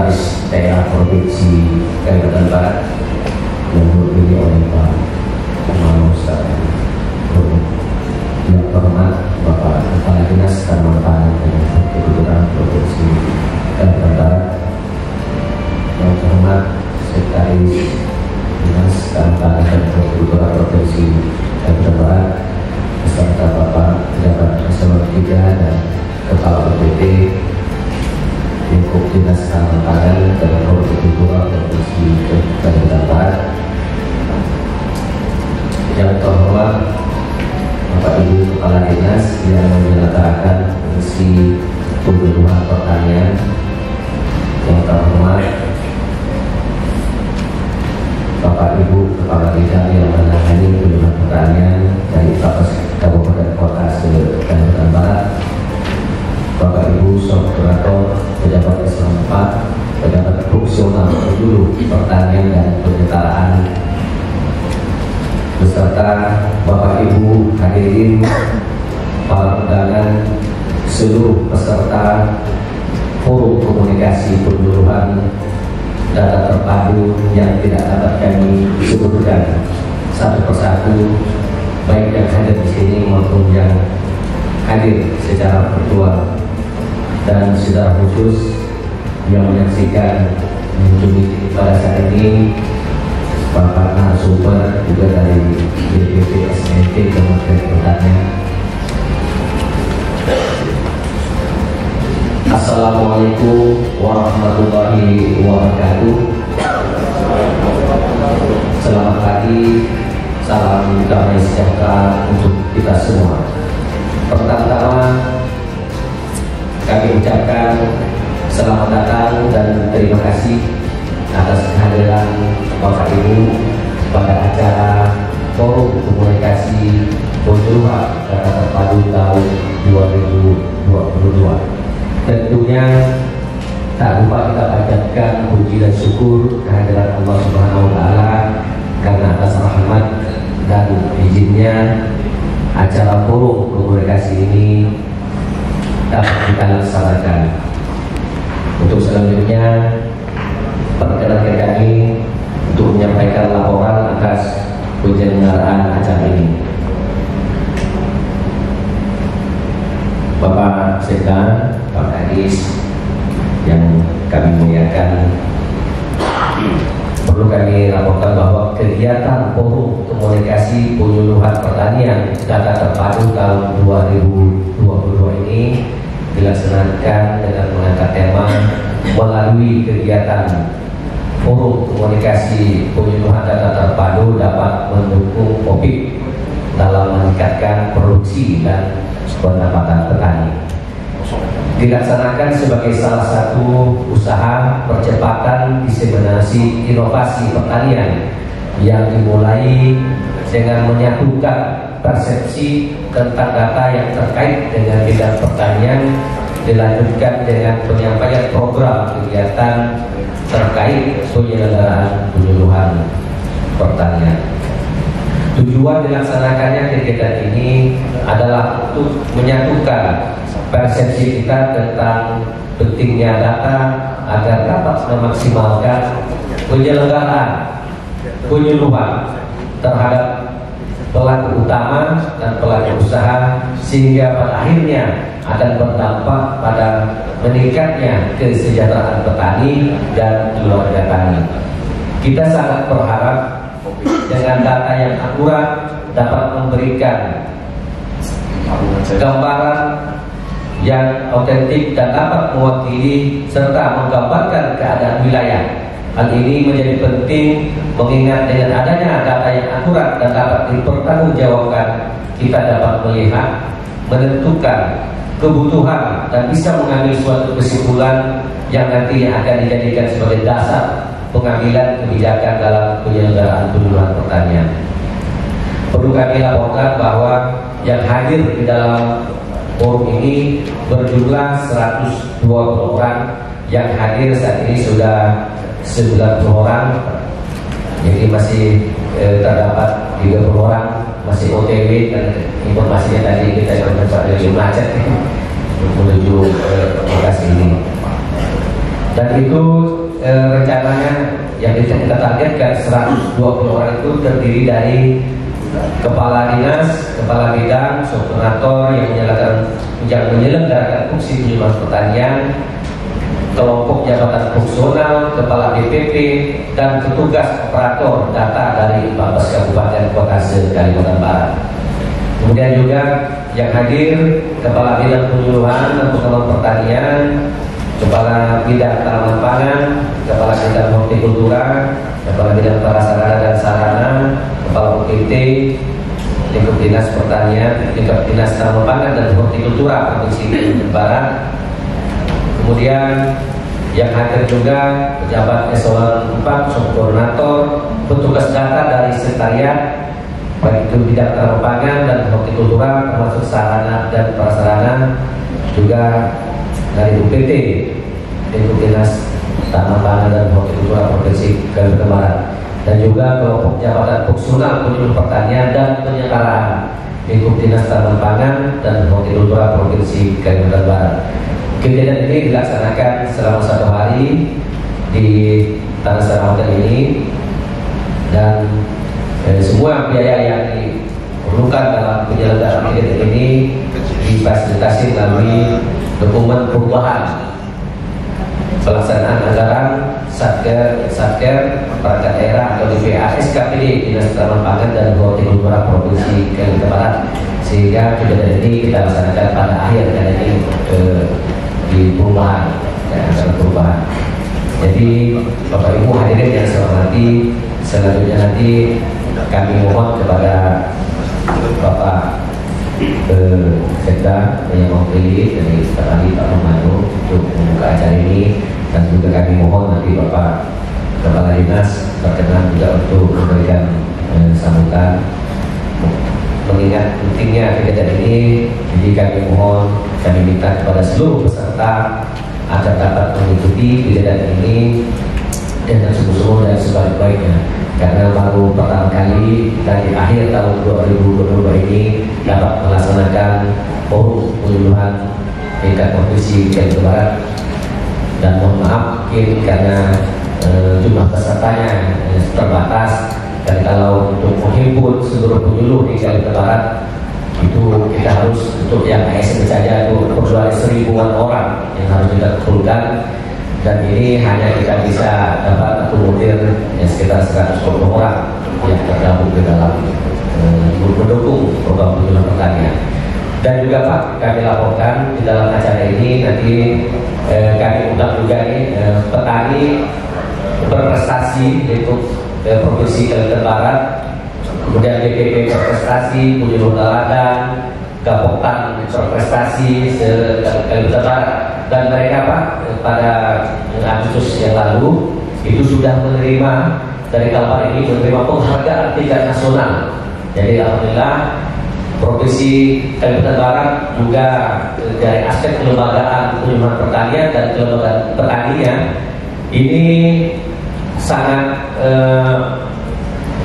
Sekretaris Daerah Provinsi Kalimantan Barat yang diwakili oleh Pak Ustaz yang terhormat Bapak Kepala Dinas Tanaman Pangan dan Hortikultura Provinsi Kalimantan Barat, yang terhormat Sekretaris Dinas Tanaman Pangan dan Hortikultura Provinsi Kalimantan Barat beserta Bapak Pejabat Eselon 3 dan Kepala BPT Lingkup Dinas Tanaman Pangan dan Hortikultura Provinsi Kalimantan Barat, yang terhormat Bapak Ibu Kepala Dinas yang menyelenggarakan fungsi penyuluhan pertanian, yang terhormat Bapak Ibu Kepala Bidang yang menangani penyuluhan pertanian dari Kabupaten Kota se-Kalimantan Barat, Bapak Ibu Subkoordinator Pejabat Eselon 4, pejabat fungsional penyuluh pertanian dan penyetaraan, beserta Bapak Ibu hadirin para undangan, seluruh peserta forum komunikasi penyuluhan data terpadu yang tidak dapat kami sebutkan satu persatu, baik yang hadir di sini maupun yang hadir secara virtual, dan secara khusus yang menyaksikan mengunjungi pada saat ini Bapak narasumber juga dari BPT SNT Kementerian Pertanian. Assalamualaikum warahmatullahi wabarakatuh. Selamat pagi, salam damai sejahtera untuk kita semua. Pertama-tama kami ucapkan selamat datang dan terima kasih atas kehadiran Bapak Ibu pada acara Forum Komunikasi Penyuluhan Data Terpadu tahun 2022. Tentunya tak lupa kita panjatkan puji dan syukur kehadiran Allah Subhanahu wa Ta'ala karena atas rahmat dan izinnya acara Forum Komunikasi ini dapat kita laksanakan. Untuk selanjutnya perkenalkan kami untuk menyampaikan laporan atas penyelenggaraan acara ini. Bapak Sekda, Pak Kadis yang kami muliakan, perlu kami laporkan bahwa kegiatan Forum Komunikasi Penyuluhan Pertanian Data Terpadu tahun 2022 ini dilaksanakan dengan mengangkat tema melalui kegiatan Forum Komunikasi Penyuluhan Data Terpadu dapat mendukung Popik dalam meningkatkan produksi dan pendapatan petani. Dilaksanakan sebagai salah satu usaha percepatan diseminasi inovasi pertanian yang dimulai dengan menyatukan persepsi tentang data yang terkait dengan bidang pertanian, dilanjutkan dengan penyampaian program kegiatan terkait penyelenggaraan penyuluhan pertanian. Tujuan dilaksanakannya kegiatan ini adalah untuk menyatukan persepsi kita tentang pentingnya data agar dapat memaksimalkan penyelenggaraan penyuluhan terhadap pelaku utama dan pelaku usaha, sehingga pada akhirnya akan berdampak pada meningkatnya kesejahteraan petani dan keluarga tani. Kita sangat berharap dengan data yang akurat dapat memberikan gambaran yang otentik dan dapat mewakili serta menggambarkan keadaan wilayah. Hal ini menjadi penting mengingat dengan adanya data yang akurat dan dapat dipertanggungjawabkan, kita dapat melihat, menentukan kebutuhan dan bisa mengambil suatu kesimpulan yang nantinya akan dijadikan sebagai dasar pengambilan kebijakan dalam penyelenggaraan penyuluhan pertanian. Perlu kami laporkan bahwa yang hadir di dalam forum ini berjumlah 120 orang, yang hadir saat ini sudah 90 orang, jadi masih terdapat 30 orang masih OTW, dan informasinya tadi kita sempat dari macet menuju lokasi ini. Dan itu rencananya yang kita targetkan 120 orang itu terdiri dari kepala dinas, kepala bidang, subkoordinator yang menyelenggarakan fungsi penyuluhan pertanian, kelompok jabatan fungsional, kepala DPP, dan petugas operator data dari 14 kabupaten kota se-Kalimantan Barat. Kemudian juga yang hadir kepala bidang penyuluhan dan pengembangan pertanian, kepala bidang tanaman pangan, kepala bidang hortikultura, kepala bidang prasarana dan sarana, kepala UPT, lingkup dinas pertanian, lingkup dinas tanaman pangan dan hortikultura Provinsi Kalimantan Barat. Kemudian yang hadir juga pejabat eselon 4, subkoordinator, petugas data dari sekretariat, baik itu bidang tanaman pangan dan hortikultura termasuk sarana dan prasarana, juga dari UPT, lingkup dinas tanaman pangan dan hortikultura Provinsi Kalimantan Barat, dan juga kelompok jabatan fungsional penyuluh pertanian dan penyelenggaraan lingkup dinas tanaman pangan dan hortikultura Provinsi Kalimantan Barat. Kegiatan ini dilaksanakan selama 1 hari di Tanah Serang Hotel ini, dan semua biaya yang diperlukan dalam penyelenggaraan kegiatan ini difasilitasi melalui dokumen perubahan pelaksanaan anggaran Satker perangkat daerah atau DPA SKPD Dinas Tanaman Pangan dan Hortikultura Provinsi Kalimantan Barat, sehingga kegiatan ini kita laksanakan pada akhir dan ini di perubahan dan perubahan. Jadi Bapak Ibu hadirin yang saya hormati, selanjutnya nanti kami mohon kepada Bapak Sekda yang mewakili dari Petani Pak Romano untuk membuka acara ini, dan juga kami mohon nanti Bapak Kepala Dinas berkenan juga untuk memberikan sambutan. Mengingat pentingnya kegiatan ini, jadi kami mohon, kami minta kepada seluruh peserta agar dapat mengikuti kegiatan ini dengan sungguh-sungguh dan sebaik-baiknya, karena baru pertama kali dari akhir tahun 2022 ini dapat melaksanakan forum penyuluhan tingkat provinsi Kalimantan Barat. Dan mohon maaf mungkin karena jumlah pesertanya terbatas, dan kalau untuk menghimpun seluruh penyuluh di Kalimantan Barat itu kita harus untuk yang ASN saja itu perjuangan 1000-an orang yang harus kita kumpulkan, dan ini hanya kita bisa dapat akomodir sekitar 120 orang yang tergabung di dalam mendukung program penyuluhan pertanian. Dan juga Pak, kami laporkan di dalam acara ini nanti kami undang juga nih petani berprestasi yaitu Provinsi Kalimantan Barat, kemudian DPP berprestasi, penyuluh ladang, Gapoktan berprestasi Kalimantan Barat, dan mereka Pak pada Agustus yang lalu itu sudah menerima dari Kalpar ini menerima penghargaan tingkat nasional. Jadi alhamdulillah Provinsi Kalimantan Barat juga dari aspek kelembagaan penyuluhan pertanian dan kelembagaan pertanian ini sangat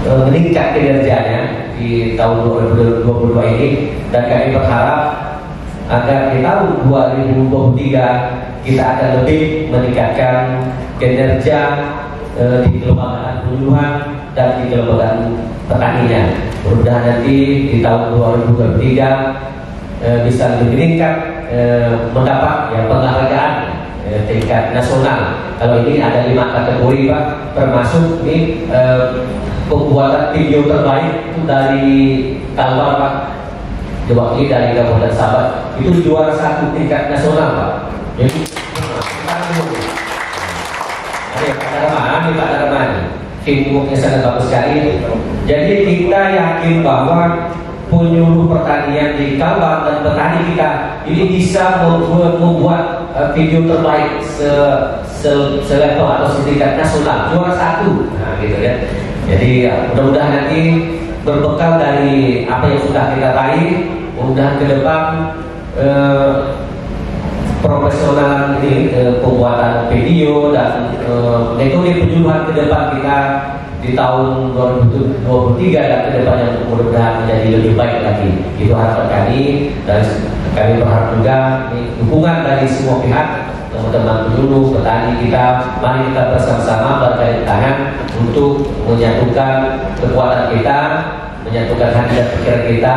meningkat kinerjanya di tahun 2022 ini, dan kami berharap agar di tahun 2023 kita akan lebih meningkatkan kinerja di kelembagaan penyuluhan dan di kelembagaan pertanian. Mudah-mudahan nanti di tahun 2023 bisa lebih meningkat, mendapat penghargaan tingkat nasional. Kalau ini ada 5 kategori Pak, termasuk ini pembuatan video terbaik itu dari Kalbar Pak, diwakili dari Kabupaten Sabah, itu juara 1 tingkat nasional Pak. Jadi Pak Darman, teamworknya sangat bagus sekali. Jadi kita yakin bahwa penyuluh pertanian di Kalbar dan petani kita ini bisa membuat video terbaik selevel atau setingkat nasional, juara 1. Nah, gitu ya. Jadi mudah-mudahan nanti berbekal dari apa yang sudah kita raih, mudah-mudahan ke depan profesional ini pembuatan video dan metode penyuluhan ke depan kita di tahun 2023 dan ke depannya mudah-mudahan menjadi lebih baik lagi. Itu harapan kami, dan kami berharap juga dukungan dari semua pihak teman-teman penyuluh, petani kita, mari kita bersama-sama bergandeng tangan untuk menyatukan kekuatan kita, menyatukan hati dan pikiran kita,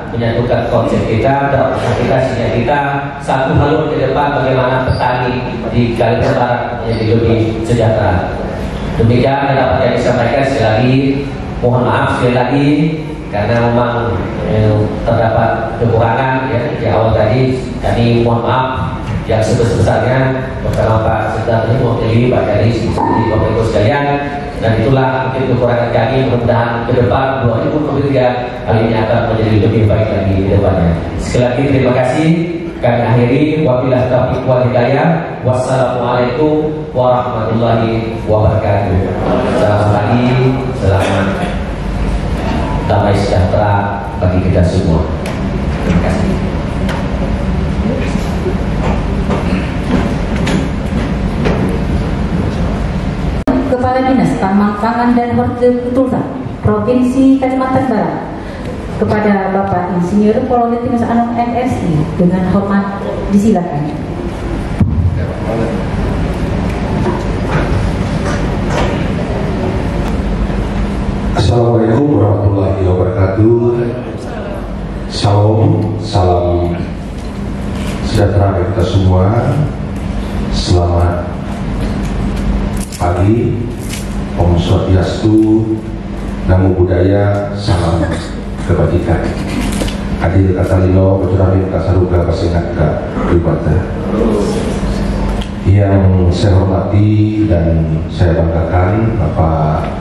menyatukan konsep kita, aplikasinya kita, satu halur ke depan bagaimana petani di Kalimantan Barat menjadi lebih sejahtera. Demikian yang dapat kami sampaikan. Sekali lagi mohon maaf sekali lagi karena memang terdapat kekurangan ya di awal tadi. Kami mohon maaf yang sebesar-besarnya bersama Pak Sekda ini mewakili Pak Kadis, mewakili Bapak Ibu sekalian, dan itulah mungkin kekurangan kami. Mudah-mudahan ke depan 2023 hal ini akan menjadi lebih baik lagi di depannya. Sekali lagi terima kasih. Kami akhiri, wabillahi taufiq wal hidayah. Wassalamualaikum warahmatullahi wabarakatuh. Selamat pagi, selamat damai sejahtera bagi kita semua. Terima kasih. Kepala Dinas Pangan dan Hortikultura Provinsi Kalimantan Barat, kepada Bapak Insinyur Polonitinus Anom MSI dengan hormat disilakan. Assalamualaikum warahmatullahi wabarakatuh. Salam, salam sejahtera bagi kita semua. Selamat pagi, Om Swastiastu, Namo Buddhaya, salam kebajikan. Adil kata lino, bejurami kasaruga pasingaka pribata. Yang saya hormati dan saya banggakan Bapak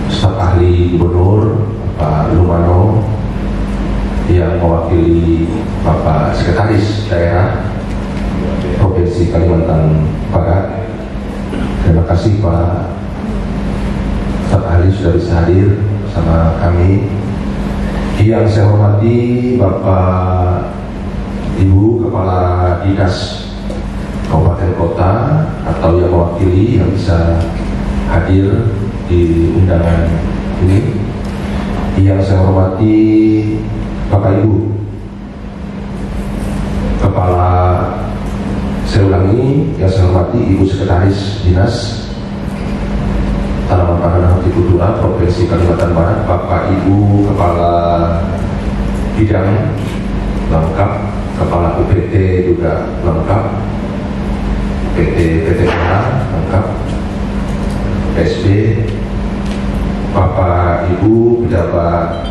Staf Ahli Gubernur Bapak Lumano, yang mewakili Bapak Sekretaris Daerah Provinsi Kalimantan Barat. Terima kasih Pak Staf Ahli sudah bisa hadir bersama kami. Yang saya hormati Bapak Ibu Kepala Dinas Kabupaten Kota atau yang mewakili yang bisa hadir di undangan ini. Yang saya hormati Bapak Ibu Kepala, saya ulangi, yang saya hormati Ibu Sekretaris Dinas Tanaman Pangan dan Hortikultura Provinsi Kalimantan Barat, Bapak Ibu Kepala Bidang lengkap, Kepala UPT juga lengkap, PTPA lengkap, PSB, Bapak Ibu pejabat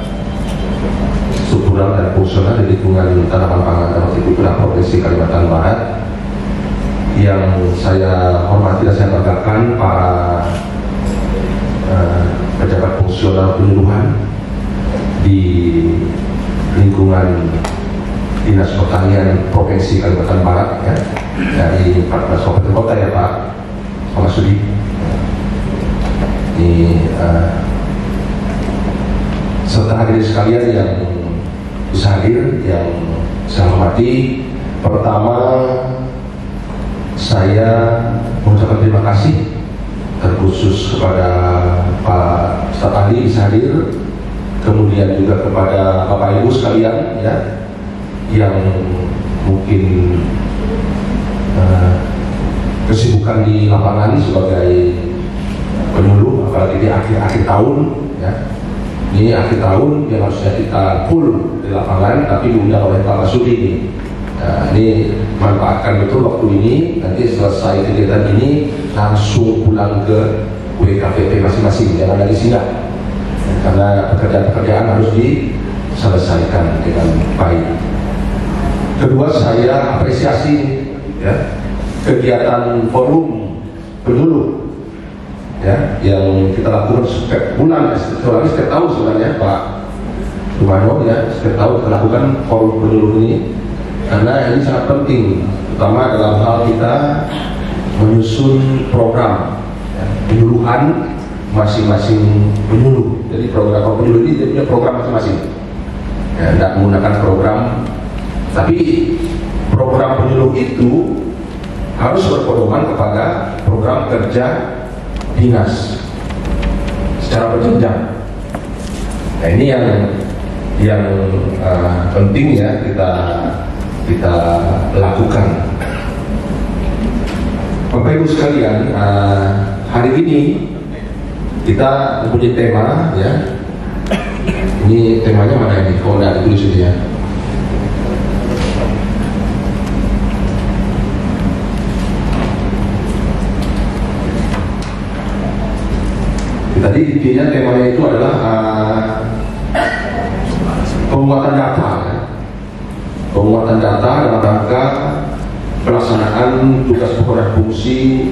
struktural dan fungsional di lingkungan tanaman pangan dan hortikultura Provinsi Kalimantan Barat. Yang saya hormati dan saya banggakan para pejabat fungsional penyuluhan di lingkungan Dinas Pertanian Provinsi Kalimantan Barat ya, dari 14 kabupaten kota ya Pak Masudi. Ini serta hadirin sekalian yang bisa hadir, yang saya hormati. Pertama, saya mengucapkan terima kasih terkhusus kepada Pak Staf Ahli bisa hadir, kemudian juga kepada Bapak Ibu sekalian ya, yang mungkin kesibukan di lapangan sebagai penyuluh, apalagi di akhir tahun ya. Ini akhir tahun yang harusnya kita full di lapangan, tapi diundang oleh Pak Masudi ini. Nah, ini manfaatkan betul waktu ini. Nanti selesai kegiatan ini langsung pulang ke WKPP masing-masing, jangan lagi singgah, karena pekerjaan-pekerjaan harus diselesaikan dengan baik. Kedua, saya apresiasi ya kegiatan forum penyuluh ya yang kita lakukan setiap bulan, setiap tahun sebenarnya Pak Lumano ya, setiap tahun kita lakukan forum penyuluh ini, karena ini sangat penting, terutama dalam hal kita menyusun program ya, penyuluhan masing-masing penyuluh. Jadi program penyuluh ini dia punya program masing-masing ya, tidak menggunakan program, tapi program penyuluh itu harus berpedoman kepada program kerja dinas secara berjenjang. Nah, ini yang penting ya kita lakukan. Bapak Ibu sekalian, hari ini kita mempunyai tema, ya. Ini temanya mana ini? Kalau nggak ditulis ini ya. Tadi intinya temanya itu adalah penguatan data, ya. Penguatan data dalam rangka pelaksanaan tugas pokok dan fungsi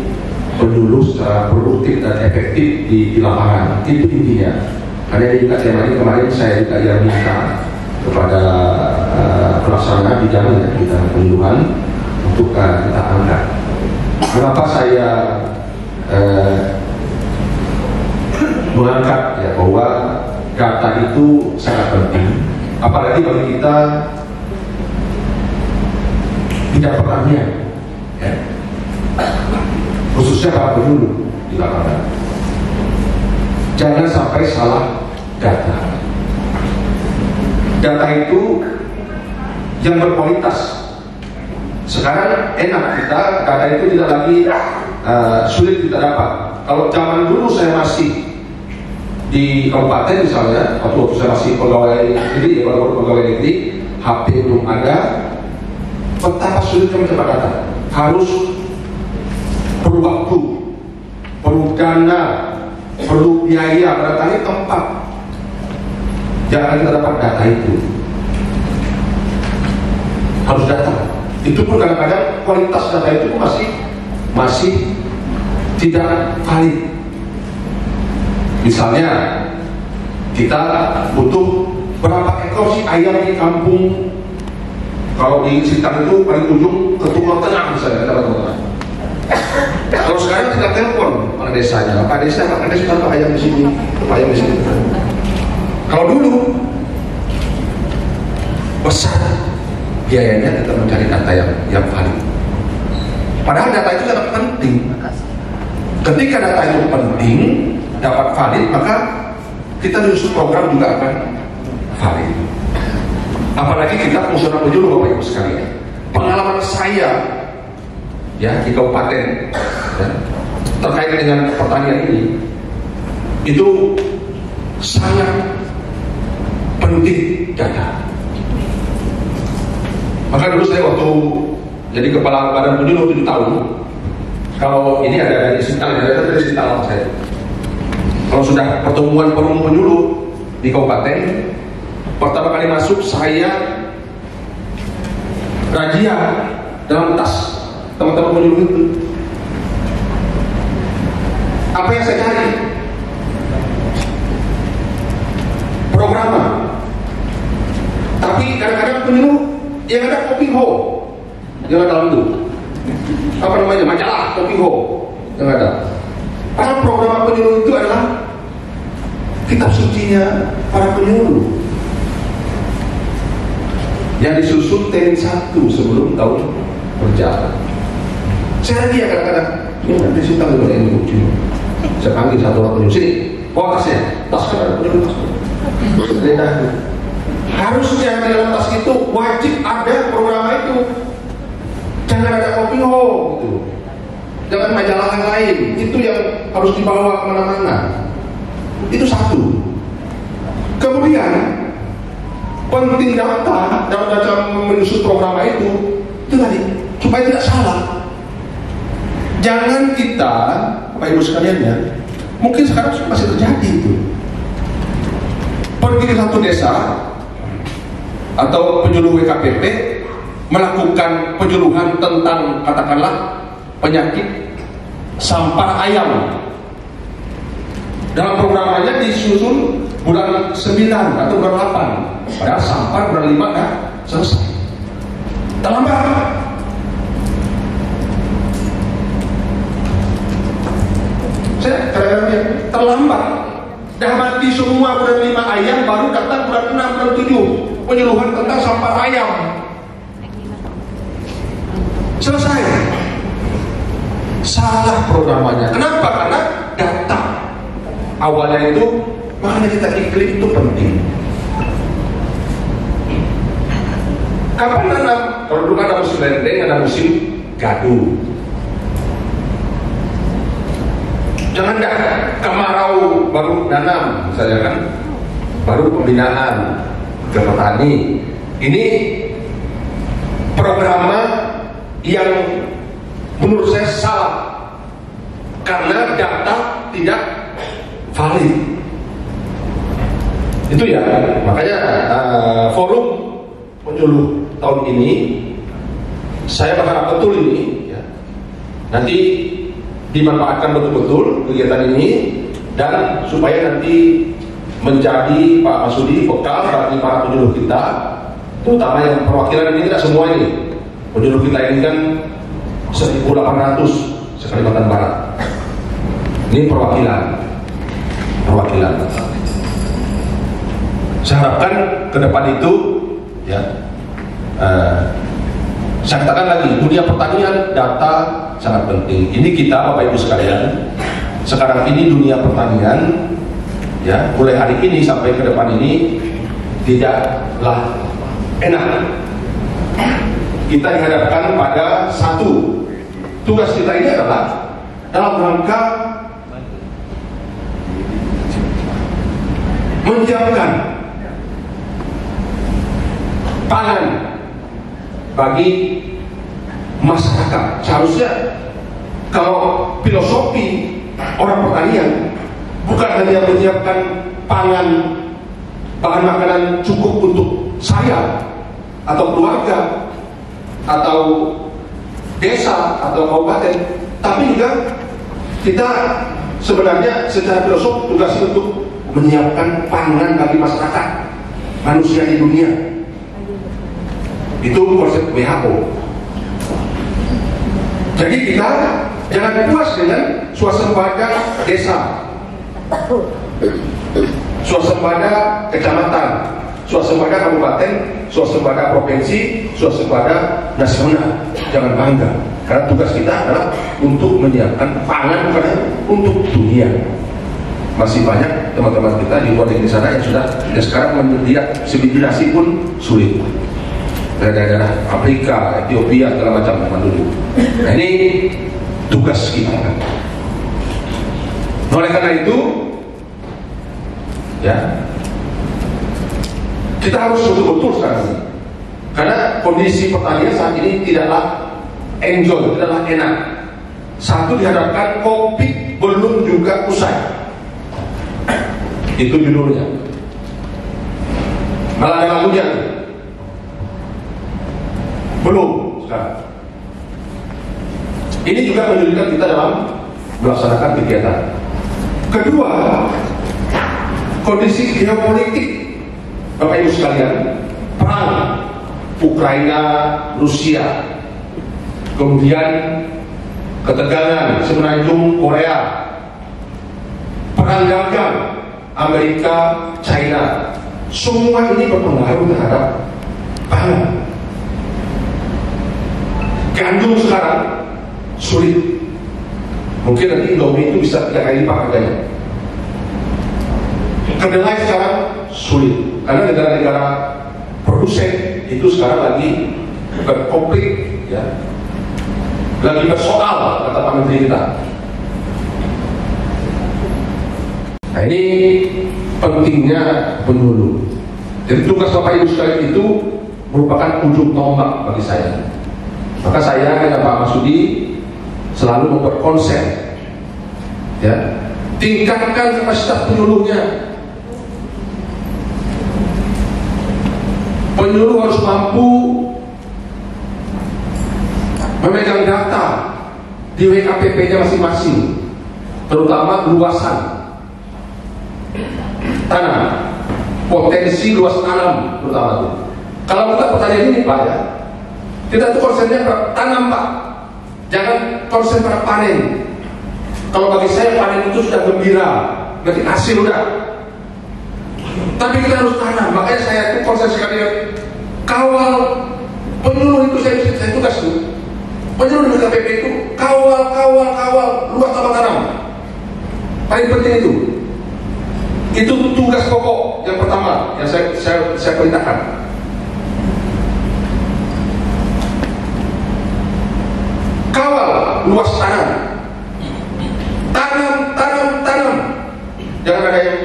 penyuluh secara produktif dan efektif di lapangan. Itu intinya. Karena ini juga tema ini kemarin saya juga yang minta kepada pelaksana bidang penyuluhan untuk kita angkat. Kenapa saya mengangkat ya, bahwa data itu sangat penting, apalagi bagi kita tidak pertanian, ya. Khususnya para penyuluh di lapangan. Jangan sampai salah data. Data itu yang berkualitas. Sekarang enak kita, data itu tidak lagi sulit kita dapat. Kalau zaman dulu saya masih di kabupaten misalnya, waktu saya masih pegawai negeri, HP belum ada, betapa sulitnya mendapat data. Harus perlu waktu, perlu dana, perlu biaya, mendatangi tempat. Jangan kita dapat data itu. Harus datang. Itu pun kadang-kadang kualitas data itu masih tidak valid. Misalnya kita butuh berapa ekor sih ayam di kampung, kalau di sekitar itu paling ujung ke Timur Tengah misalnya, teman-teman. Kalau sekarang kita telepon kepala desanya, Pak Desa, Pak Desa, berapa ayam di sini, berapa ayam di sini. Kalau dulu besar biayanya kita mencari data yang valid. Padahal data itu sangat penting. Ketika data itu penting, dapat valid, maka kita menyusun program juga akan valid. Apalagi kita fungsional penyuluh, Bapak Ibu sekalian. Pengalaman saya ya di kabupaten ya, terkait dengan pertanian ini itu sangat penting data. Maka dulu saya waktu jadi kepala badan penyuluh 7 tahun, kalau ini ada dari Sintal, dari Sintal saya. Kalau sudah pertemuan penyuluh di kabupaten, pertama kali masuk saya razia dalam tas teman-teman penyuluh itu. Apa yang saya cari? Programa. Tapi kadang-kadang penyuluh yang ada kopi ho, yang ada dalam itu. Apa namanya? Majalah kopi ho yang ada. Padahal program penyuluh itu adalah kitab sucinya para penyuluh yang disusun TNI 1 sebelum tahun berjalan. Saya lagi ya kadang-kadang ini nanti sih tahu dari ini lucu. Saya panggil satu orang penyuluh, sini bawa tasnya, tas kan ada penyuluh tas. Harusnya di dalam tas itu wajib ada program itu. Jangan ada kopi ho gitu. Jangan majalah yang lain, itu yang harus dibawa kemana-mana. Itu satu. Kemudian penting data dalam menyusun program itu tadi supaya tidak salah. Jangan kita, Bapak Ibu sekalian ya, mungkin sekarang masih terjadi itu. Pergi ke satu desa atau penyuluh WKPP melakukan penyuluhan tentang katakanlah penyakit sampar ayam. Dalam programnya disusun bulan 9 atau bulan 8. Padahal sampar bulan 5 kan selesai. Terlambat. Saya kadang-kadang terlambat. Dah mati semua bulan 5 ayam, baru datang bulan 6, bulan 7 penyuluhan tentang sampar ayam. Selesai. Salah programnya. Kenapa? Karena data awalnya itu, makanya kita iklim itu penting. Kapan nanam? Kalau dulu kan ada musim lendeng, ada musim gaduh. Jangan dah kemarau baru nanam, misalnya kan, baru pembinaan ke petani. Ini program yang menurut saya salah karena data tidak valid. Itu ya, makanya forum penyuluh tahun ini saya berharap betul ini ya, nanti dimanfaatkan betul-betul kegiatan ini, dan supaya nanti menjadi Pak Masudi bekal bagi para penyuluh kita, terutama yang perwakilan ini. Tidak semua ini penyuluh kita ini kan 1.800 se-Kalimantan Barat. Ini perwakilan. Saya harapkan ke depan itu ya, saya katakan lagi, dunia pertanian data sangat penting. Ini kita Bapak Ibu sekalian, sekarang ini dunia pertanian ya, mulai hari ini sampai ke depan ini tidaklah enak. Kita dihadapkan pada satu, tugas kita ini adalah dalam rangka menyiapkan pangan bagi masyarakat. Seharusnya kalau filosofi orang pertanian bukan hanya menyiapkan pangan, bahan makanan cukup untuk saya atau keluarga atau desa atau kabupaten, tapi juga kita sebenarnya secara filosofi tugas untuk menyiapkan pangan bagi masyarakat manusia di dunia. Itu konsep WHO. Jadi kita jangan puas dengan swasembada desa, swasembada kecamatan, swasembada kabupaten, swasembada provinsi, swasembada nasional. Jangan bangga, karena tugas kita adalah untuk menyiapkan pangan, bukan untuk dunia. Masih banyak teman-teman kita di luar negeri sana yang sudah sekarang melihat sebiji nasi pun sulit. Daerah-daerah Afrika, Ethiopia, segala macam zaman dulu. Nah, ini tugas kita. Oleh karena itu, ya, kita harus betul-betul sekarang ini. Karena kondisi pertanian saat ini tidaklah enjoy, tidaklah enak. Satu, dihadapkan COVID belum juga usai. Itu judulnya. Malah ada lagunya. Belum sekarang. Ini juga menyulitkan kita dalam melaksanakan kegiatan. Kedua, kondisi geopolitik, Bapak Ibu sekalian, perang Ukraina, Rusia, kemudian ketegangan semenanjung Korea, perang dagang Amerika, China, semua ini berpengaruh terhadap pangan. Gandum sekarang sulit, mungkin nanti Indomie itu bisa 3 kali lipat harganya. Kedelai sekarang sulit, karena negara-negara produsen itu sekarang lagi berkonflik, ya, lagi bersoal, kata Pak Menteri kita. Nah, ini pentingnya penyuluh. Jadi tugas Bapak Ibu sekalian itu merupakan ujung tombak bagi saya. Maka saya dan Pak Masudi selalu membuat konsep, ya, tingkatkan kapasitas penyuluhnya. Penyuluh harus mampu memegang data di WKPP-nya masing-masing, terutama luasan tanam, potensi luas tanam terutama itu. Kalau kita pertanian ini Pak, ya, kita itu konsennya tanam Pak, jangan konsen pada panen. Kalau bagi saya panen itu sudah gembira, berarti hasil udah. Tapi kita harus tanam, makanya saya itu konsen sekali kawal penyuluh itu saya tugas itu. Penyuluh di KPP itu kawal luas tanah tanam. Paling penting itu. Itu tugas pokok yang pertama yang saya perintahkan. Kawal luas tanam, tanam jangan ada yang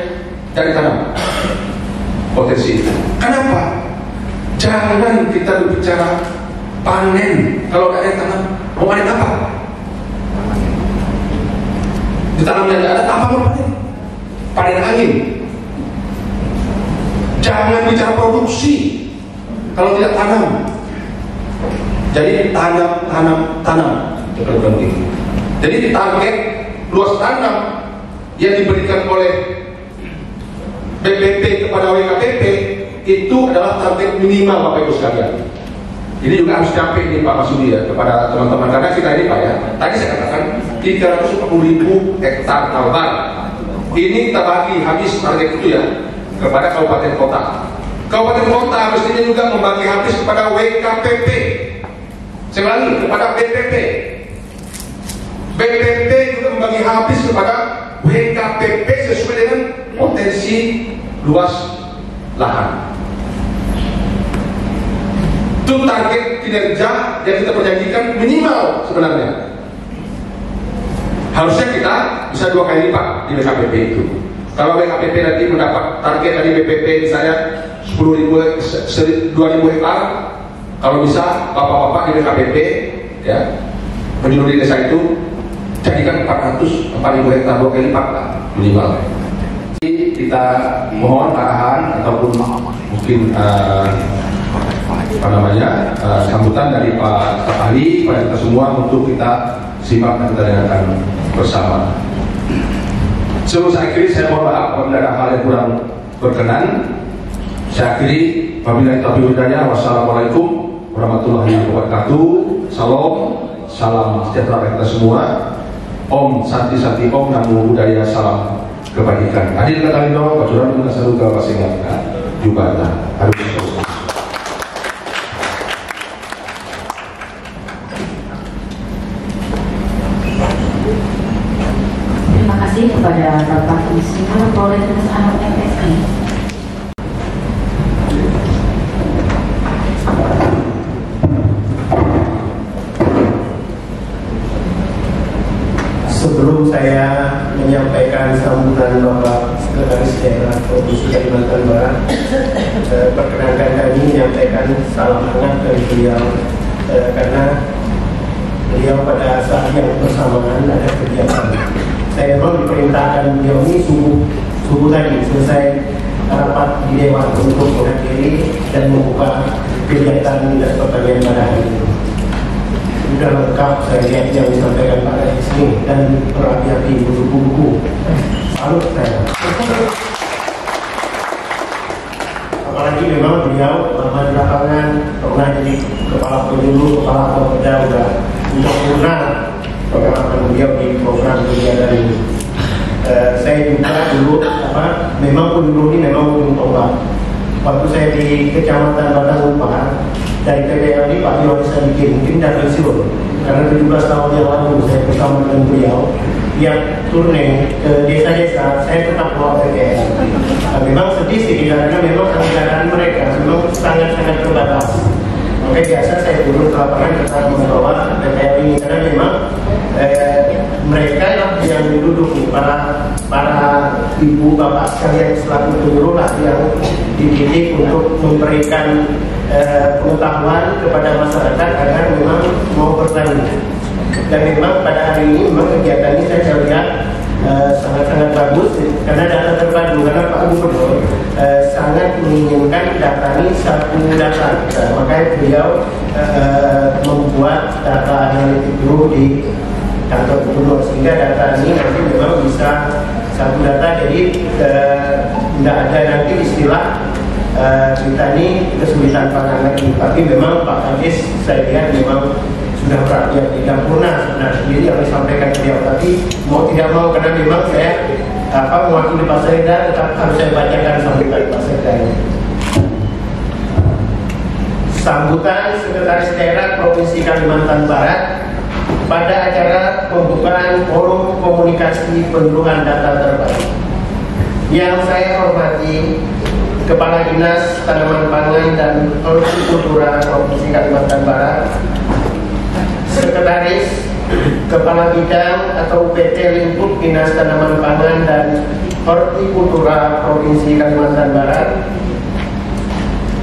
cari tanam potensi. Kenapa? Jangan kita berbicara panen kalau nggak ada yang tanam. Mau panen apa? Ditanamnya nggak ada, apa mau panen? Panen angin. Jangan bicara produksi kalau tidak tanam. Jadi tanam itu penting. Jadi target luas tanam yang diberikan oleh BPP kepada WKPP itu adalah target minimal Bapak Ibu sekalian. Ini juga harus capek nih Pak Masudi ya kepada teman-teman, karena kita ini Pak ya, tadi saya katakan 340.000 hektar kalbar. Ini kita bagi habis target itu ya kepada kabupaten kota. Kabupaten kota mestinya juga membagi habis kepada WKPP. Saya ulangi, kepada BPP. BPP juga membagi habis kepada WKPP sesuai dengan potensi luas lahan. Itu target kinerja yang kita perjanjikan minimal sebenarnya. Harusnya kita bisa 2 kali lipat di WKPP itu. Kalau WKPP nanti mendapat target dari BPP misalnya 2.000 hektar, kalau bisa bapak-bapak di WKPP ya penjuru di desa itu jadikan 4.000 hektar, 2 kali lipat lah minimal. Jadi kita mohon arahan ataupun mungkin sambutan dari Pak Staf Ahli pada kita semua untuk kita simak dan kita dengarkan bersama. Sebelum saya akhiri, saya mohon maaf apabila ada hal yang kurang berkenan. Saya akhiri, wabillahi taufiq wal hidayah. Wassalamualaikum warahmatullahi wabarakatuh. Salam sejahtera kita semua. Om Santi Santi Om Namo Buddhaya, salam kebajikan. Hadir kali dong, bacuran kita selalu ke pasingan juga harus. Terima kasih kepada Bapak Insinyur Polonius Anung MSI. Sebelum saya menyampaikan sambutan Bapak Sekretaris Daerah Provinsi Kalimantan Barat, perkenankan kami menyampaikan salam hangat dari beliau, karena beliau pada saat yang bersamaan ada kegiatan. Saya memang diperintahkan beliau ini subuh tadi selesai rapat di Dewan untuk menghadiri dan membuka kegiatan Dinas Pertanian pada hari ini. Sudah lengkap saya lihat yang disampaikan Pak Rais ini dan berapi-api buku-buku. Salut saya. Apalagi memang beliau lama di lapangan, pernah jadi kepala penyuluh, kepala Kopda, udah sempurna pengalaman beliau di program kegiatan ini. Saya juga dulu memang penyuluh ini memang ujung tombak. Waktu saya di Kecamatan Batang Umpar, dari PPL ini Pak Yohanes Sadikin mungkin sudah pensiun karena 17 tahun yang lalu saya bersama dengan beliau tiap turne ke desa-desa saya tetap bawa PPL. Memang sedih sih karena memang anggaran mereka memang sangat-sangat terbatas. Makanya biasa saya turun ke lapangan tetap membawa PPL ini karena memang mereka yang duduk para ibu bapak sekalian selaku penyuluh lah yang dididik untuk memberikan pengetahuan kepada masyarakat agar memang mau bertani. Dan memang pada hari ini memang kegiatan ini saya lihat sangat-sangat bagus karena data terpadu, karena Pak Gubernur sangat menginginkan data ini satu data. Makanya beliau membuat data analitik dulu di kantor Gubernur sehingga data ini nanti memang bisa satu data, jadi tidak ada nanti istilah kita ini kesulitan pangan lagi. Tapi memang Pak Kadis saya lihat memang sudah perhatian tidak purna sebenarnya sendiri yang disampaikan beliau, tapi mau tidak mau karena memang saya mewakili Pak Sekda tetap harus saya bacakan sambutan Pak Sekda ini. Sambutan Sekretaris Daerah Provinsi Kalimantan Barat pada acara pembukaan forum komunikasi penyuluhan data terbaru. Yang saya hormati Kepala Dinas Tanaman Pangan dan Hortikultura Provinsi Kalimantan Barat, Sekretaris Kepala Bidang atau PT Lingkup Dinas Tanaman Pangan dan Hortikultura Provinsi Kalimantan Barat,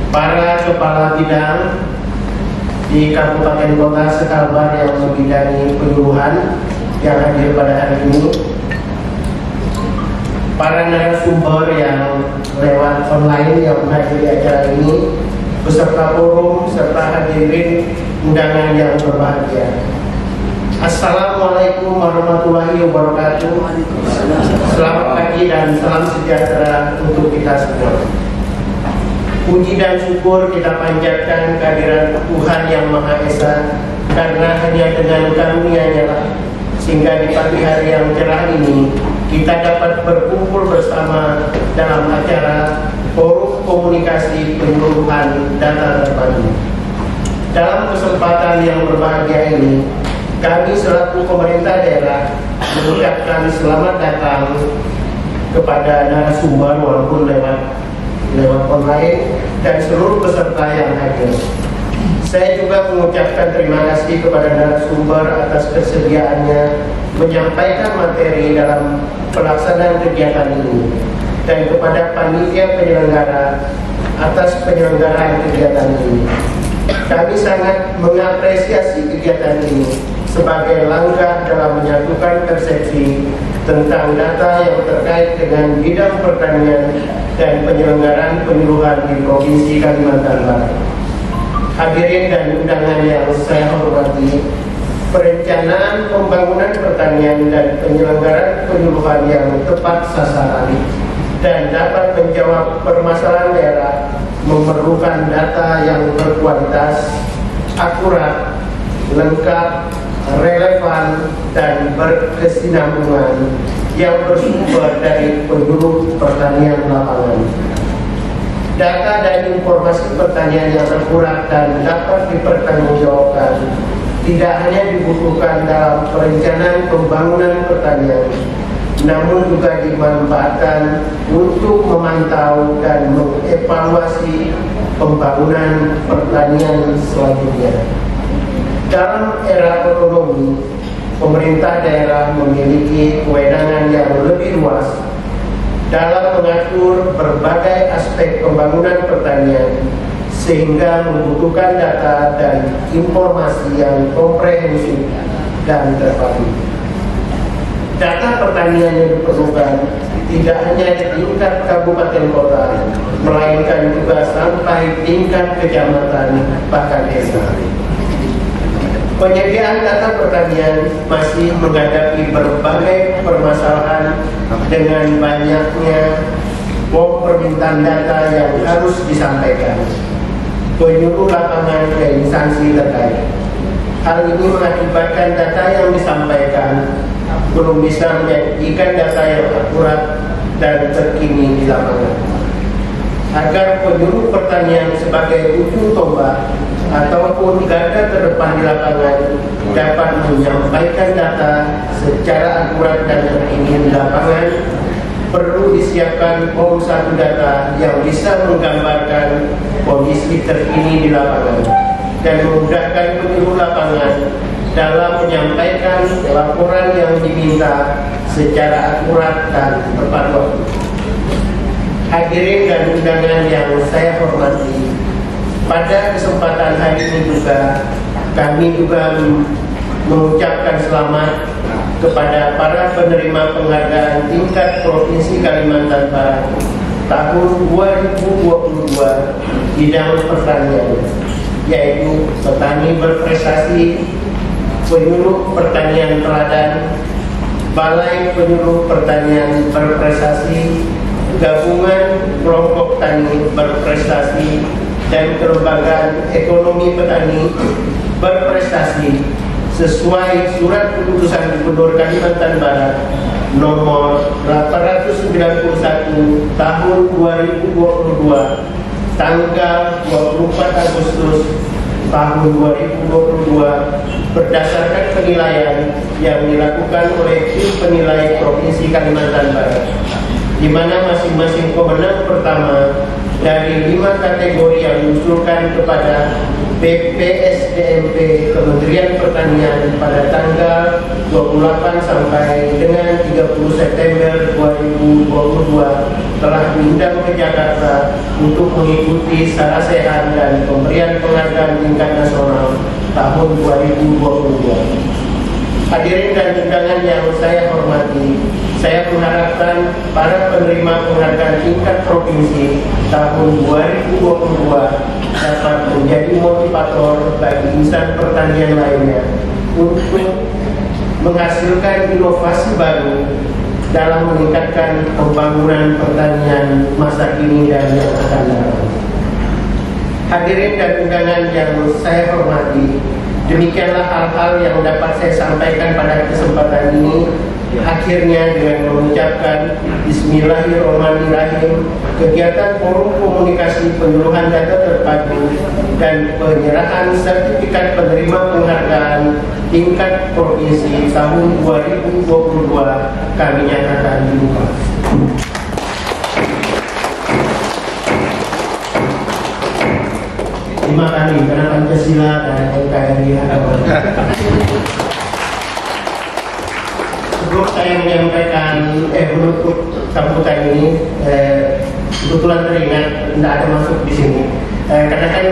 para kepala bidang di kabupaten kota sekalbar yang membidangi penyuluhan yang hadir pada hari ini, para narasumber yang lewat online yang menghadiri acara ini, beserta forum serta hadirin undangan yang berbahagia. Assalamualaikum warahmatullahi wabarakatuh. Selamat pagi dan salam sejahtera untuk kita semua. Puji dan syukur kita panjatkan kehadiran Tuhan Yang Maha Esa, karena hanya dengan karunia-Nya lah sehingga di pagi hari yang cerah ini kita dapat berkumpul bersama dalam acara Forum Komunikasi Penyuluhan Data Terpadu. Dalam kesempatan yang berbahagia ini, kami selaku pemerintah daerah mengucapkan selamat datang kepada narasumber walaupun lewat online dan seluruh peserta yang hadir. Saya juga mengucapkan terima kasih kepada narasumber atas kesediaannya menyampaikan materi dalam pelaksanaan kegiatan ini, dan kepada panitia penyelenggara atas penyelenggaraan kegiatan ini. Kami sangat mengapresiasi kegiatan ini sebagai langkah dalam menyatukan persepsi tentang data yang terkait dengan bidang pertanian dan penyelenggaraan penyuluhan di Provinsi Kalimantan Barat. Hadirin dan undangan yang saya hormati, perencanaan pembangunan pertanian dan penyelenggaraan penyuluhan yang tepat sasaran dan dapat menjawab permasalahan daerah memerlukan data yang berkualitas, akurat, lengkap, relevan, dan berkesinambungan yang bersumber dari penyuluh pertanian lapangan. Data dan informasi pertanian yang akurat dan dapat dipertanggungjawabkan tidak hanya dibutuhkan dalam perencanaan pembangunan pertanian, namun juga dimanfaatkan untuk memantau dan mengevaluasi pembangunan pertanian selanjutnya. Dalam era otonomi, pemerintah daerah memiliki kewenangan yang lebih luas dalam mengatur berbagai aspek pembangunan pertanian, sehingga membutuhkan data dan informasi yang komprehensif dan terpadu. Data pertanian yang diperlukan tidak hanya di tingkat kabupaten kota, melainkan juga sampai tingkat kecamatan bahkan desa. Penyediaan data pertanian masih menghadapi berbagai permasalahan dengan banyaknya permintaan data yang harus disampaikan penyuluh lapangan ke instansi terkait. Hal ini mengakibatkan data yang disampaikan belum bisa menyajikan data yang akurat dan terkini di lapangan. Agar penyuluh pertanian sebagai ujung tombak ataupun garda terdepan di lapangan dapat menyampaikan data secara akurat dan terkini di lapangan, perlu disiapkan form satu data yang bisa menggambarkan kondisi terkini di lapangan dan memudahkan penyuluh lapangan dalam menyampaikan laporan yang diminta secara akurat dan tepat waktu. Hadirin dan undangan yang saya hormati, pada kesempatan hari ini juga kami juga mengucapkan selamat kepada para penerima penghargaan tingkat Provinsi Kalimantan Barat tahun 2022 bidang pertanian, yaitu petani berprestasi, penyuluh pertanian teladan, Balai Penyuluh Pertanian Berprestasi, Gabungan Kelompok Tani Berprestasi, dan Kelembagaan Ekonomi Petani Berprestasi sesuai Surat Keputusan Gubernur Kalimantan Barat nomor 891 tahun 2022 tanggal 24 Agustus tahun 2022 berdasarkan penilaian yang dilakukan oleh tim penilai Provinsi Kalimantan Barat, di mana masing-masing pemenang pertama dari 5 kategori yang diusulkan kepada BPSDMP Kementerian Pertanian pada tanggal 28 sampai dengan 30 September 2022 diundang ke Jakarta untuk mengikuti secara sehat dan pemberian penghargaan tingkat nasional tahun 2022. Hadirin dan undangan yang saya hormati, saya mengharapkan para penerima penghargaan tingkat provinsi tahun 2022 dapat menjadi motivator bagi insan pertanian lainnya untuk menghasilkan inovasi baru dalam meningkatkan pembangunan pertanian masa kini dan yang akan datang. Hadirin dan undangan yang saya hormati, demikianlah hal-hal yang dapat saya sampaikan pada kesempatan ini. Akhirnya dengan mengucapkan Bismillahirrahmanirrahim, kegiatan forum komunikasi penyuluhan data terpadu dan penyerahan sertifikat penerima penghargaan tingkat provinsi tahun 2022 kami nyatakan dibuka. Terima kasih karena Pancasila dan NKRI. Sebelum saya menyampaikan menutup sambutan ini, kebetulan teringat tidak ada masuk di sini. Karena kan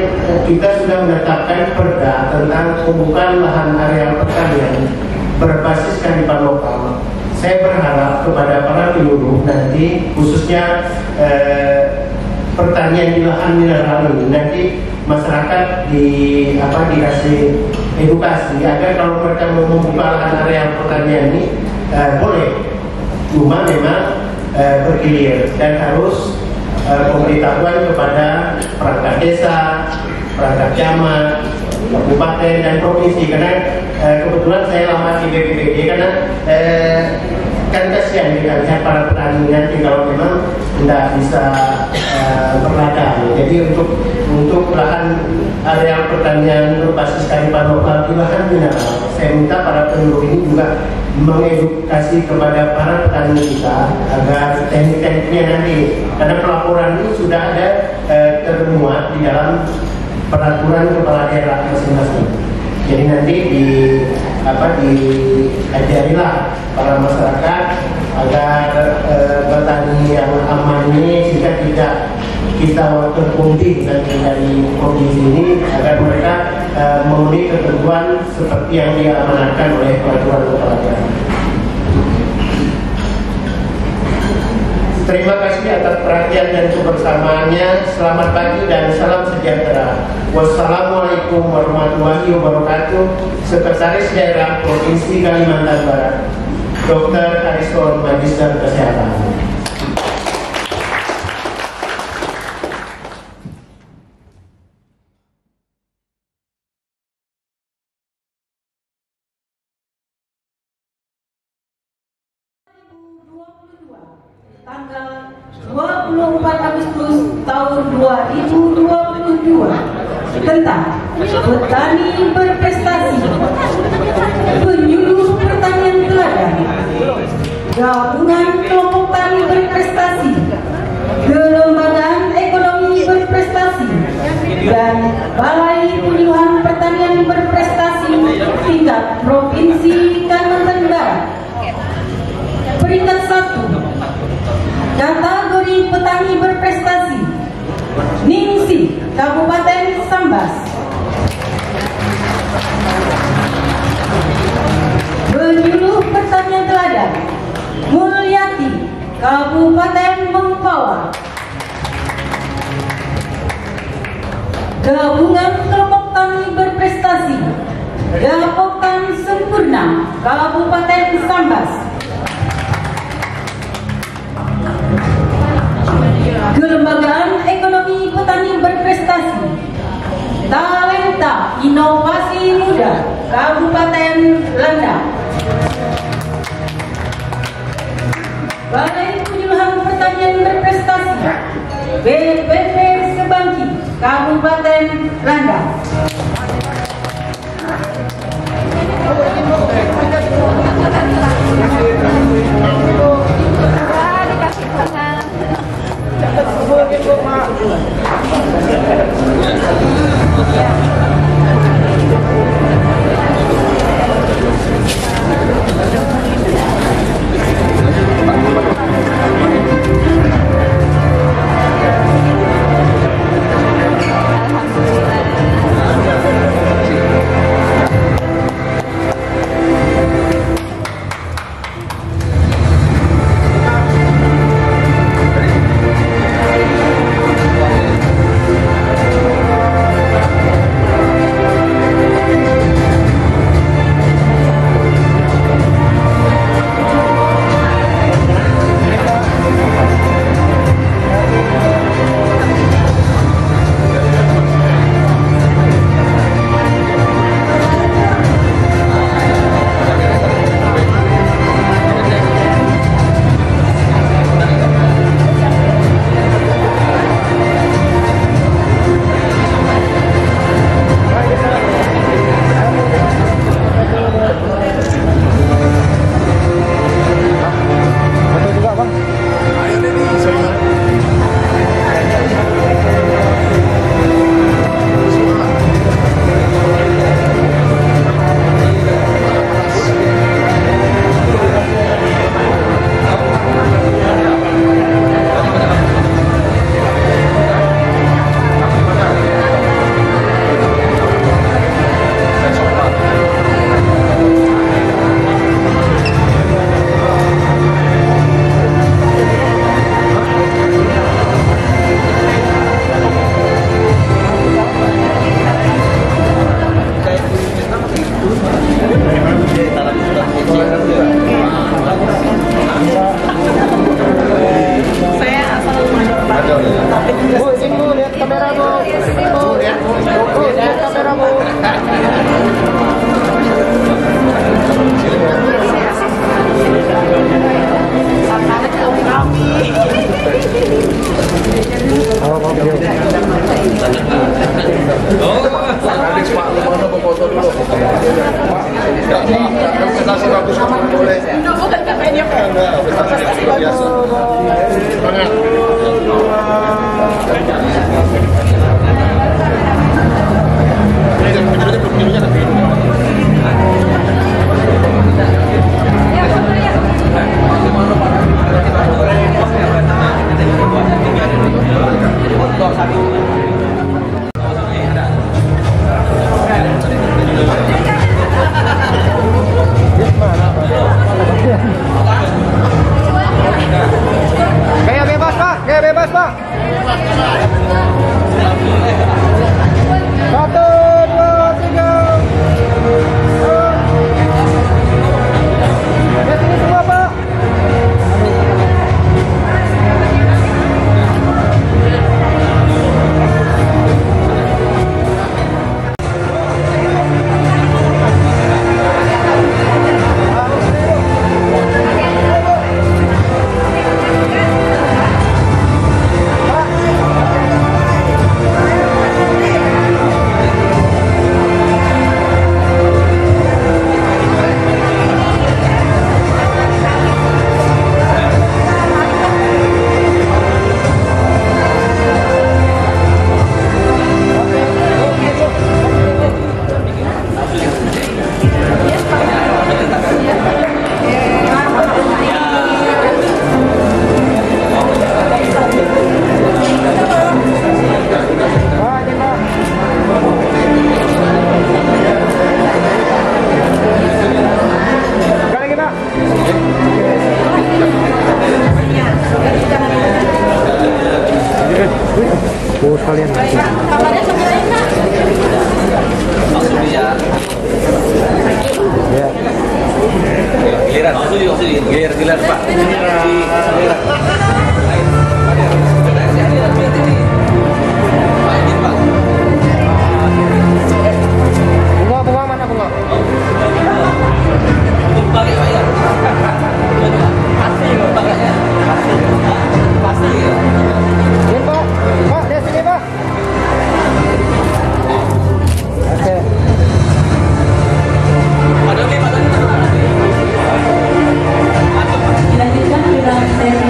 kita sudah menetapkan perda tentang pembukaan lahan areal pertanian berbasis kearifan lokal. Saya berharap kepada para penyuluh nanti, khususnya pertanian di lahan mineral ini, nanti masyarakat dikasih edukasi agar kalau mereka mau membuka lahan areal pertanian ini boleh, cuma memang bergilir dan harus pemberitahuan kepada perangkat desa, perangkat camat, kabupaten dan provinsi. Karena kebetulan saya lama di BPBD, karena kan kasihan kita para petani nanti kalau memang tidak bisa berladang. Jadi untuk lahan areal pertanian berbasis kearifan lokal di lahan mineral, saya minta para penyuluh ini juga mengedukasi kepada para petani kita agar teknik-tekniknya nanti, karena pelaporan ini sudah ada termuat di dalam peraturan kepala daerah masing-masing. Jadi nanti diajarilah para masyarakat agar petani yang aman ini jika tidak kita terkunci nanti dari provinsi ini, agar mereka memenuhi ketentuan seperti yang diamanatkan oleh peraturan kepala daerah. Terima kasih atas perhatian dan kebersamaannya. Selamat pagi dan salam sejahtera. Wassalamualaikum warahmatullahi wabarakatuh. Sekretaris Daerah Provinsi Kalimantan Barat, Dr. Harison, Magister Kesehatan. Tanggal 24 Agustus tahun 2022 tentang petani berprestasi, penyuluh pertanian teladan, gabungan kelompok tani berprestasi, kelembagaan ekonomi berprestasi, dan Balai Penyuluhan Pertanian berprestasi tingkat Provinsi Kalimantan Barat. Peringkat 1, kategori petani berprestasi, Ningsih, Kabupaten Sambas. Penyuluh pertanian teladan, Mulyati, Kabupaten Mempawah. Gabungan kelompok tani berprestasi, Dapokan Sempurna, Kabupaten Sambas. Kelembagaan Ekonomi Petani Berprestasi, Talenta Inovasi Muda, Kabupaten Landak. Balai Penyuluhan Pertanian Berprestasi, BPP Sebangki, Kabupaten Landak. Gaya bebas Pak, gaya bebas Pak. 1, 2, 3. Lihat ini semua Pak. Bos kalian nanti. Ya. Giliran, giliran Pak. Bunga mana bunga? Ini Pak, Pak, lihat sini Pak. Oke. Dilanjutkan dengan sesi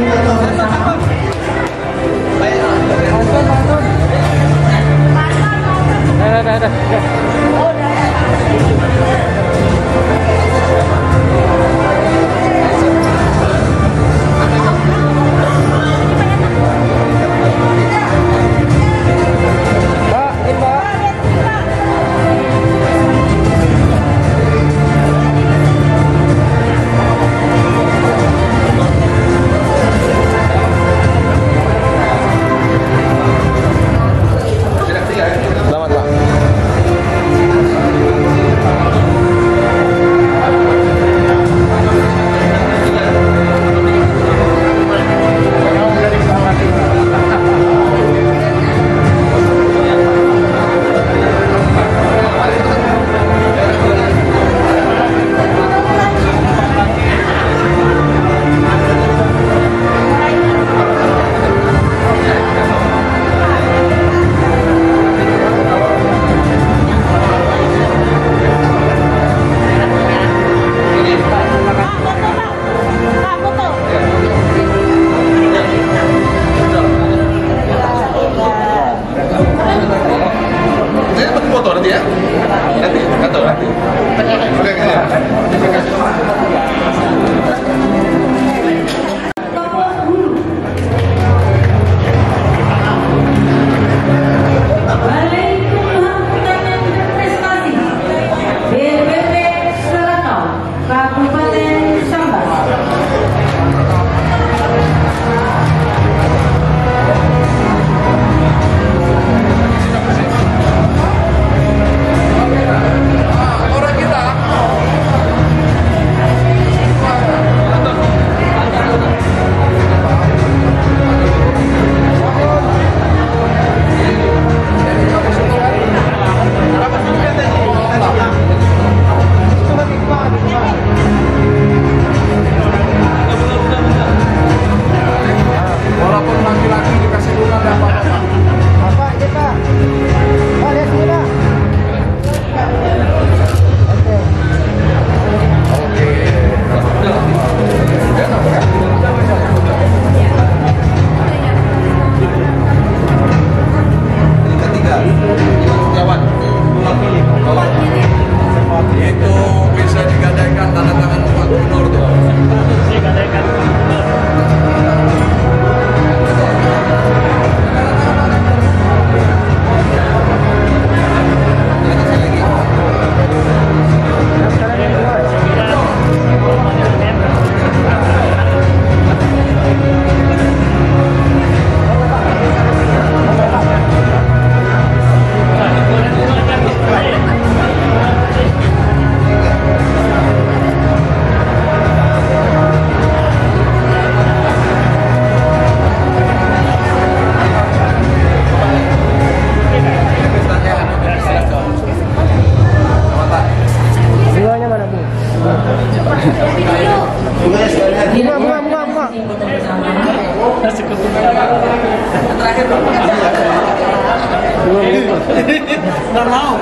Nggak mau.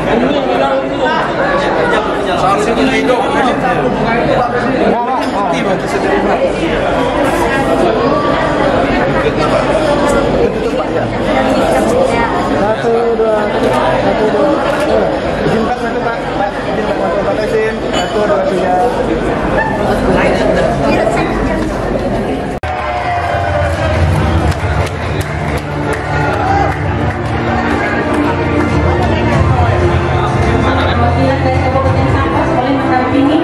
Seharusnya hidup. Satu, dua, izin Pak, satu Pak, izin Pak, Pak izin, 1, 2, 3. Perwakilan dari Kabupaten Sambas boleh mendampingi.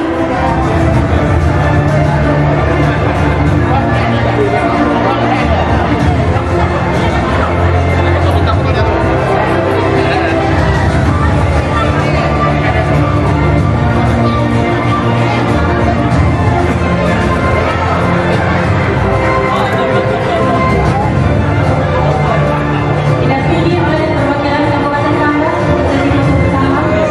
Didampingi oleh perwakilan Kabupaten Sambas dari Kabupaten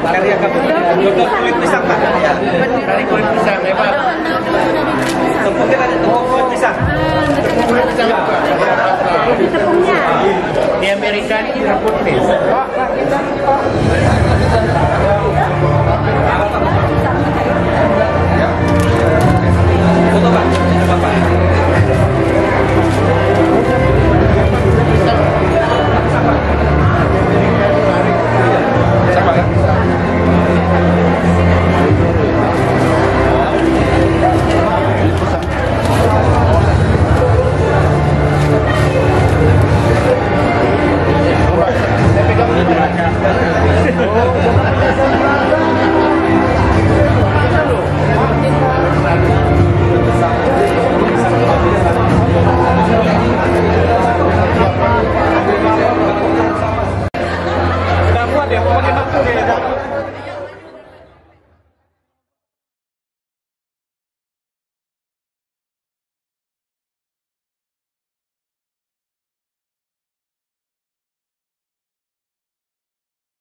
Karya kamu. Dokter kulit pisang Pak. Dari kulit pisang ya Pak. Tepungnya ada tepung kulit pisang. Kulit pisang apa? Di Amerika ini jeruk putih.